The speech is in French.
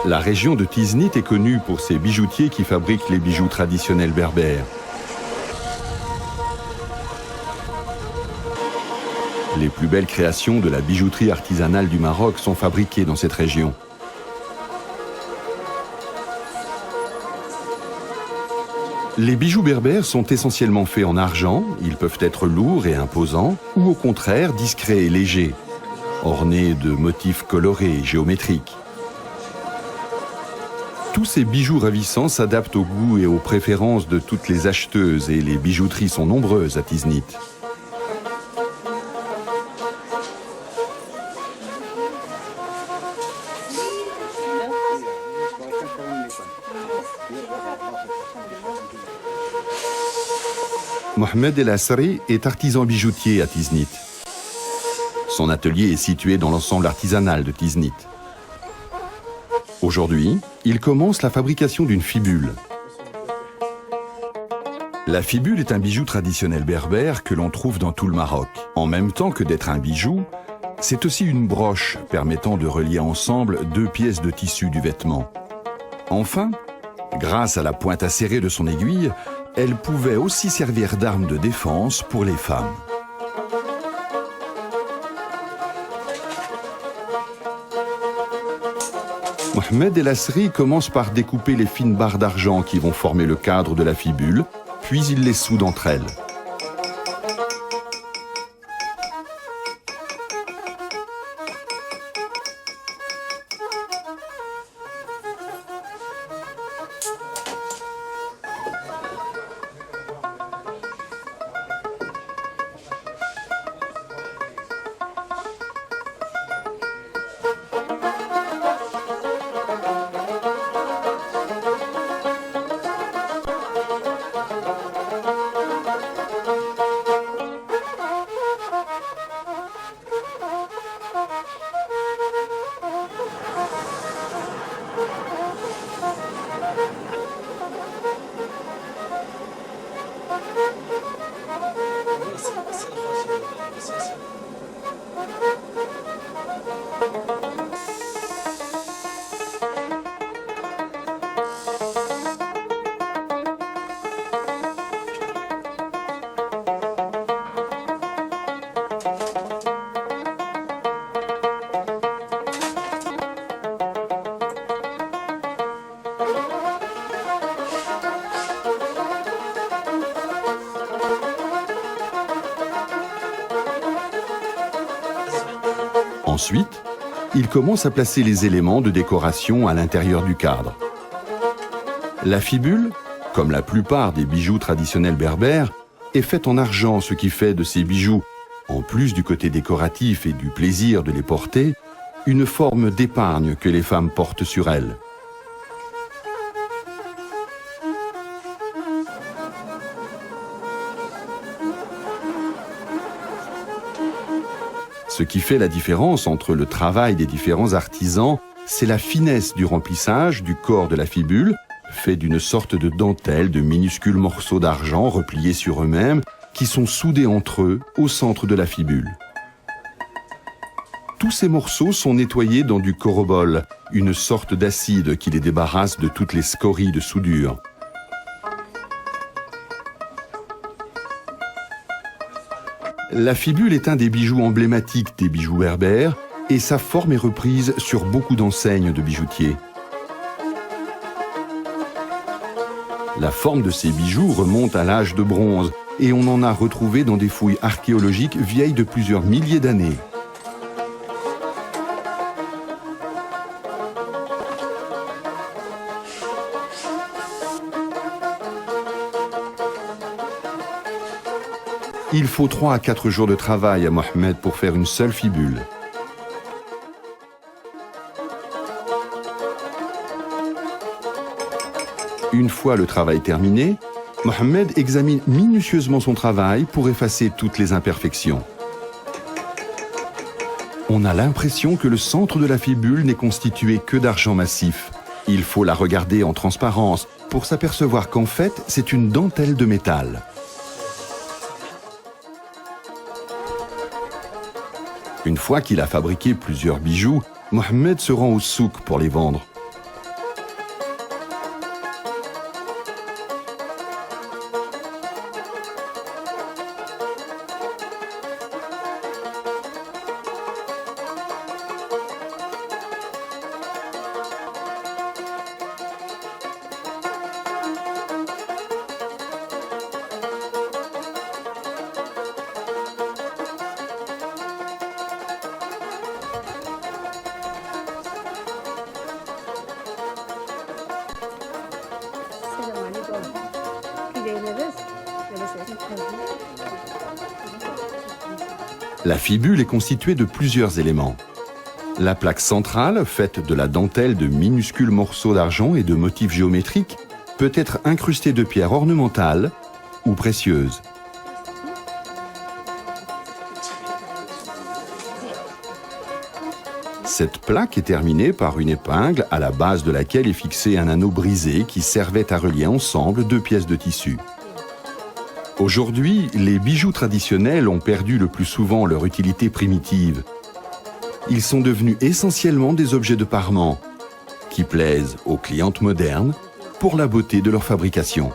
La région de Tiznit est connue pour ses bijoutiers qui fabriquent les bijoux traditionnels berbères. Les plus belles créations de la bijouterie artisanale du Maroc sont fabriquées dans cette région. Les bijoux berbères sont essentiellement faits en argent, ils peuvent être lourds et imposants, ou au contraire discrets et légers, ornés de motifs colorés et géométriques. Tous ces bijoux ravissants s'adaptent aux goûts et aux préférences de toutes les acheteuses et les bijouteries sont nombreuses à Tiznit. Mohamed El Asri est artisan bijoutier à Tiznit. Son atelier est situé dans l'ensemble artisanal de Tiznit. Aujourd'hui, il commence la fabrication d'une fibule. La fibule est un bijou traditionnel berbère que l'on trouve dans tout le Maroc. En même temps que d'être un bijou, c'est aussi une broche permettant de relier ensemble deux pièces de tissu du vêtement. Enfin, grâce à la pointe acérée de son aiguille, elle pouvait aussi servir d'arme de défense pour les femmes. Mohamed El Asri commence par découper les fines barres d'argent qui vont former le cadre de la fibule, puis il les soude entre elles. Ensuite, il commence à placer les éléments de décoration à l'intérieur du cadre. La fibule, comme la plupart des bijoux traditionnels berbères, est faite en argent, ce qui fait de ces bijoux, en plus du côté décoratif et du plaisir de les porter, une forme d'épargne que les femmes portent sur elles. Ce qui fait la différence entre le travail des différents artisans, c'est la finesse du remplissage du corps de la fibule, fait d'une sorte de dentelle de minuscules morceaux d'argent repliés sur eux-mêmes, qui sont soudés entre eux au centre de la fibule. Tous ces morceaux sont nettoyés dans du corobol, une sorte d'acide qui les débarrasse de toutes les scories de soudure. La fibule est un des bijoux emblématiques des bijoux berbères et sa forme est reprise sur beaucoup d'enseignes de bijoutiers. La forme de ces bijoux remonte à l'âge de bronze et on en a retrouvé dans des fouilles archéologiques vieilles de plusieurs milliers d'années. Il faut 3 à 4 jours de travail à Mohamed pour faire une seule fibule. Une fois le travail terminé, Mohamed examine minutieusement son travail pour effacer toutes les imperfections. On a l'impression que le centre de la fibule n'est constitué que d'argent massif. Il faut la regarder en transparence pour s'apercevoir qu'en fait, c'est une dentelle de métal. Une fois qu'il a fabriqué plusieurs bijoux, Mohamed se rend au souk pour les vendre. La fibule est constituée de plusieurs éléments. La plaque centrale, faite de la dentelle de minuscules morceaux d'argent et de motifs géométriques, peut être incrustée de pierres ornementales ou précieuses. Cette plaque est terminée par une épingle à la base de laquelle est fixé un anneau brisé qui servait à relier ensemble deux pièces de tissu. Aujourd'hui, les bijoux traditionnels ont perdu le plus souvent leur utilité primitive. Ils sont devenus essentiellement des objets de parement qui plaisent aux clientes modernes pour la beauté de leur fabrication.